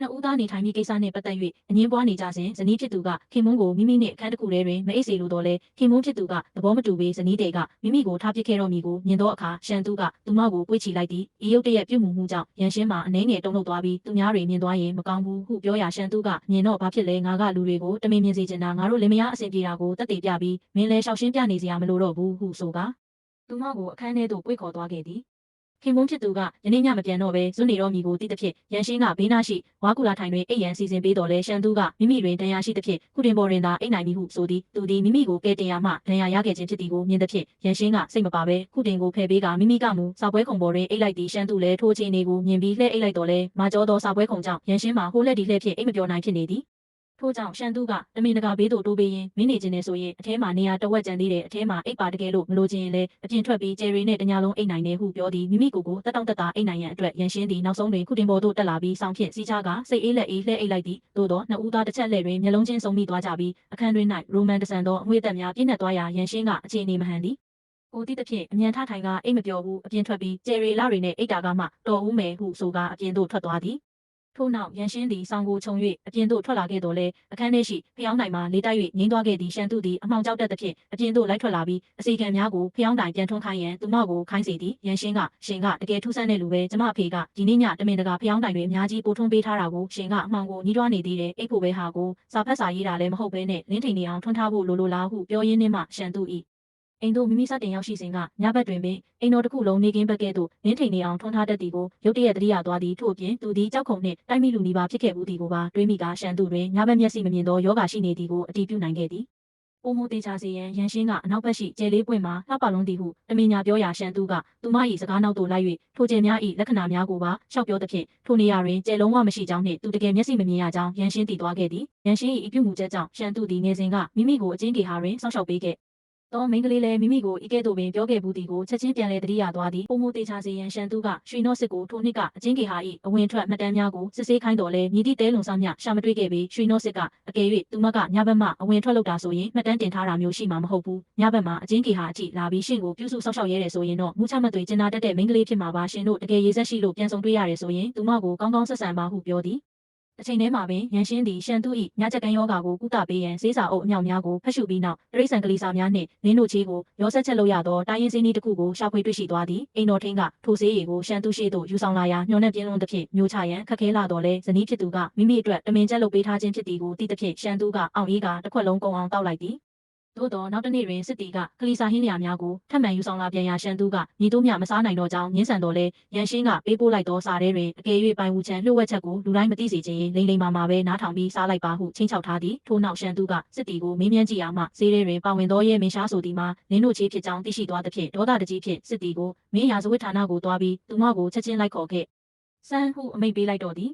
နှစ်ဦးသားနေထိုင်မိကိစ္စနှင့်ပတ်သက်၍အငြင်းပွားနေကြစဉ်ဇနီးဖြစ်သူကခင်မွန်းကိုမိမိနှင့်အခန်းတစ်ခုထဲတွင်မအိပ်စေလိုတော့လဲခင်မွန်းဖြစ်သူကသဘောမတူပေဇနီးတဲ့ကမိမိကိုထားပစ်ခဲ့တော့မည်ကိုမြင်သောအခါရှန်သူကသူမကိုပွေ့ချီလိုက်သည်ဤရုပ်တရက်ပြုတ်မှုမှုကြောင့်ရန်ရှင်းမှာအနှဲငယ်တုံ့လှုပ်သွားပြီးသူများတွေမြင်သွားရင်မကောင်းဘူးဟုပြောရာရှန်သူကမြင်တော့ဘာဖြစ်လဲငါကလူတွေကိုတမင်မြင်စေချင်တာငါတို့လင်မယားအဆင်ပြေတာကိုတက်တည်ပြပြီးမင်းလဲရှောက်ရှင်းပြနေစရာမလိုတော့ဘူးဟုဆိုကသူမကိုအခန်းထဲသို့ပွေ့ခေါ်သွားခဲ့သည်ခင်မွန်းဖြစ်သူကယနေ့ညမပြန်တော့ပဲဇွတ်နေတော့မီကိုသိသဖြင့်ရန်ရှင်းကဘေးနားရှိဝါကူလာထိုင်တွင်အိပ်ရန်စီစဉ်ပေးတော်လဲရှန်သူကမိမိတွင်ဒဏ်ရာရှိသဖြင့်ခုတင်ပေါ်တွင်သာအိပ်နိုင်ပြီဟုဆိုသည်သူသည်မိမိကိုကဲတင်ရာမှဒဏ်ရာရခဲ့ခြင်းဖြစ်သည်ကိုမြင်သဖြင့်ရန်ရှင်းကစိတ်မပါပဲခုတင်ကိုဖယ်ပေးကမိမိကမူစာပွဲခုံပေါ်တွင်အိပ်လိုက်သည်ရှန်သူလည်းထိုးချင်းနေကိုမြင်ပြီးလှဲ့အိပ်လိုက်တော်လဲမာကျော်သောစာပွဲခုံကြောင့်ရန်ရှင်းမှာဟိုးလက်ဒီလှဲ့ဖြင့်အိပ်မပြောနိုင်ဖြစ်နေသည်ထို့ကြောင့်ရှန်သူကတမင်တကာဘေးသို့တိုးပေးရင်မင်းနေခြင်းနဲ့ဆိုရင်အထဲမှာနေရာတဝက်ကျန်သေးတယ်အထဲမှာအိပ်ပါတကယ်လို့မလိုချင်ရင်လည်းအပြင်ထွက်ပြီးကျယ်ရီနဲ့တညာလုံးအိပ်နိုင်တယ်ဟုပြောသည်မိမိကိုယ်ကိုတက်တောင့်တက်တာအိပ်နိုင်ရန်အတွက်ရန်ရှင်းသည်နောက်ဆုံးတွင်ခုတင်ပေါ်သို့တက်လာပြီးဆောင်းဖြင့်စီးချကစိတ်အေးလက်အေးလှဲ့အိပ်လိုက်သည်သို့သောနှစ်ဦးသားတစ်ချက်လှဲ့တွင်မျက်လုံးချင်းစုံမိသွားကြပြီးအခန်းတွင်၌ရိုမန်တဆန်သောအငွေ့သက်များပြည့်နှက်သွားရာရန်ရှင်းကအခြေအနေမဟန်သည်ကိုတိသဖြင့်အမြန်ထထိုင်ကအိပ်မပြောဘူးအပြင်ထွက်ပြီးကျယ်ရီလာတွေနဲ့အိပ်တာကမှတော်ဦးမယ်ဟုဆိုကအပြင်သို့ထွက်သွားသည်ထို့နောက်ရန်ရှင်းသည်ဆောင်းကိုခြုံ၍အပြင်သို့ထွက်လာခဲ့တော်လဲအခန်းထဲရှိဖျောင်းတိုင်မှလေးတိုက်၍ငိမ့်သွားခဲ့သည်ရှန်သူသည်အမှောင်ကြောက်တတ်သဖြင့်အပြင်သို့လိုက်ထွက်လာပြီးအစီကံများကိုဖျောင်းတိုင်ပြန်ထွန်းခိုင်းရန်သူမကိုခိုင်းစေသည်ရန်ရှင်းကရှင်ကတကယ်ထူးဆန်းတဲ့လူပဲကျမအဖေကဒီနေ့ညတမင်တကာဖျောင်းတိုင်တွေအများကြီးပို့ထွန်းပေးထားတာကိုရှင်ကအမှောင်ကိုညီးတွားနေသေးတယ်အိတ်ဖို့ပဲဟာကိုစာဖတ်စာရေးတာလည်းမဟုတ်ပဲနဲ့လင်းထိန်နေအောင်ထွန်းထားဖို့လိုလားဟုပြောရင်းနှင့်မှရှန်သူ၏အိမ်တို့မိမိစတင်ရောက်ရှိစဉ်ကညဘက်တွင်ပင်အိမ်တော်တစ်ခုလုံးနေကင်းဘက်ကဲ့သို့လင်းထိန်နေအောင်ထွန်းထားတတ်သည်ကိုရုတ်တရက်တတိယသွားသည်ထို့အပြင်သူသည်ကြောက်ခုန်နှင့်တိုက်မိလူနီးပါဖြစ်ခဲ့ဘူးသည်ကိုပါတွေးမိကရှန်သူတွင်ညဘက်မျက်စိမမြင်သောယောဂရှိနေသည်ကိုအတည်ပြုနိုင်ခဲ့သည်ပိုမိုတေချာစေရန်ရန်ရှင်းကအနောက်ဘက်ရှိကျဲလေးပွင့်မှာလှပလုံးသည်ဟုတမင်ညာပြောရာရှန်သူကသူမ၏စကားနောက်သို့လိုက်၍ထိုကျဲများ၏လက္ခဏာများကိုပါရှောက်ပြောသဖြင့်ထိုနေရာတွင်ကျဲလုံးဝမရှိကြောင်းနှင့်သူတကယ်မျက်စိမမြင်ရကြောင်းရန်ရှင်းတည်သွားခဲ့သည်ရန်ရှင်း၏အပြုမှုချက်ကြောင့်ရှန်သူသည်ငယ်စဉ်ကမိမိကိုအကျဉ်းကေဟာတွင်စောင့်ရှောက်ပေးခဲ့တော့မိန်းကလေးလည်းမိမိကိုဤကဲ့သို့ပင်ပြောခဲ့ဘူးသည်ကိုချက်ချင်းပြန်လဲတတိယသွားသည်ပုံမတေချာစေရန်ရှန်သူကရွှေနော့စစ်ကိုထိုနှစ်ကအချင်းကေဟာ၏အဝင်ထွက်မှတ်တမ်းများကိုစစ်ဆေးခိုင်းတော်လဲမြည်သည့်တဲလုံစားမြရှာမတွေ့ခဲ့ပေရွှေနော့စစ်ကအကယ်၍သူမကညဘက်မှအဝင်ထွက်လုပ်တာဆိုရင်မှတ်တမ်းတင်ထားတာမျိုးရှိမှာမဟုတ်ဘူးညဘက်မှာအချင်းကေဟာအကြည့်လာပြီးရှင်ကိုပြုစုစောင့်ရှောက်ရဲတယ်ဆိုရင်တော့မူချမသွေကျင်နာတက်တဲ့မိန်းကလေးဖြစ်မှာပါရှင်တို့တကယ်ရေးဆက်ရှိလို့ပြန်ဆောင်တွေ့ရတယ်ဆိုရင်သူမကိုကောင်းကောင်းဆက်ဆံပါဟုပြောသည်အချိန်ထဲမှာပင်ရန်ရှင်းသည်ရှန်သူ၏ညချက်ကန်းယောဂါကိုကုသပေးရန်ဆေးစာအုပ်အမြောက်များကိုဖတ်ရှုပြီးနောက်တရိတ်ဆန်ကလေးစာများနှင့်လင်းတို့ချေးကိုရောဆက်ချက်လုပ်ရသောတိုင်းရင်းစင်းဒီတစ်ခုကိုရှာဖွေတွေ့ရှိသွားသည်အိမ်တော်ထင်းကထိုဆေးရည်ကိုရှန်သူရှိသို့ယူဆောင်လာရာညှော်နှက်ပြင်းလွန်းသဖြင့်မျိုးချရန်ခက်ခဲလာတော့လဲဇနီးဖြစ်သူကမိမိအတွက်တမင်ချက်လုပ်ပေးထားခြင်းဖြစ်သည်ကိုသိသဖြင့်ရှန်သူကအောင်အေးကတစ်ခွက်လုံးကုန်အောင်တောက်လိုက်သည်သို့တော့နောက်တစ်နေ့တွင်စစ်တီကကလီစာဟင်းလျာများကိုထပ်မံယူဆောင်လာပြန်ရာရှန်သူကညီတို့မြမစားနိုင်တော့ကြောင်းငင်းဆန်တော်လဲရန်ရှင်းကပေးပို့လိုက်သောစာထဲတွင်အကယ်၍ပိုင်ဝူချန်လှုပ်ဝက်ချက်ကိုလူတိုင်းမသိစေချင်လိမ့်လိမ့်မာပဲနားထောင်ပြီးစားလိုက်ပါဟုချင်းချောက်ထားသည်ထို့နောက်ရှန်သူကစစ်တီကိုမေးမြန်းကြည့်ရမှဈေးထဲတွင်ပါဝင်သောရဲမင်းရှားဆိုသည်မှာလင်းတို့ချေးဖြစ်ကြောင်းသိရှိသွားသဖြင့်ဒေါသတကြီးဖြင့်စစ်တီကိုမင်းရာဇဝတ်ဌာနကိုတွားပြီးသူမကိုချက်ချင်းလိုက်ခေါ်ခဲ့စမ်းဟုအမိန့်ပေးလိုက်တော့သည်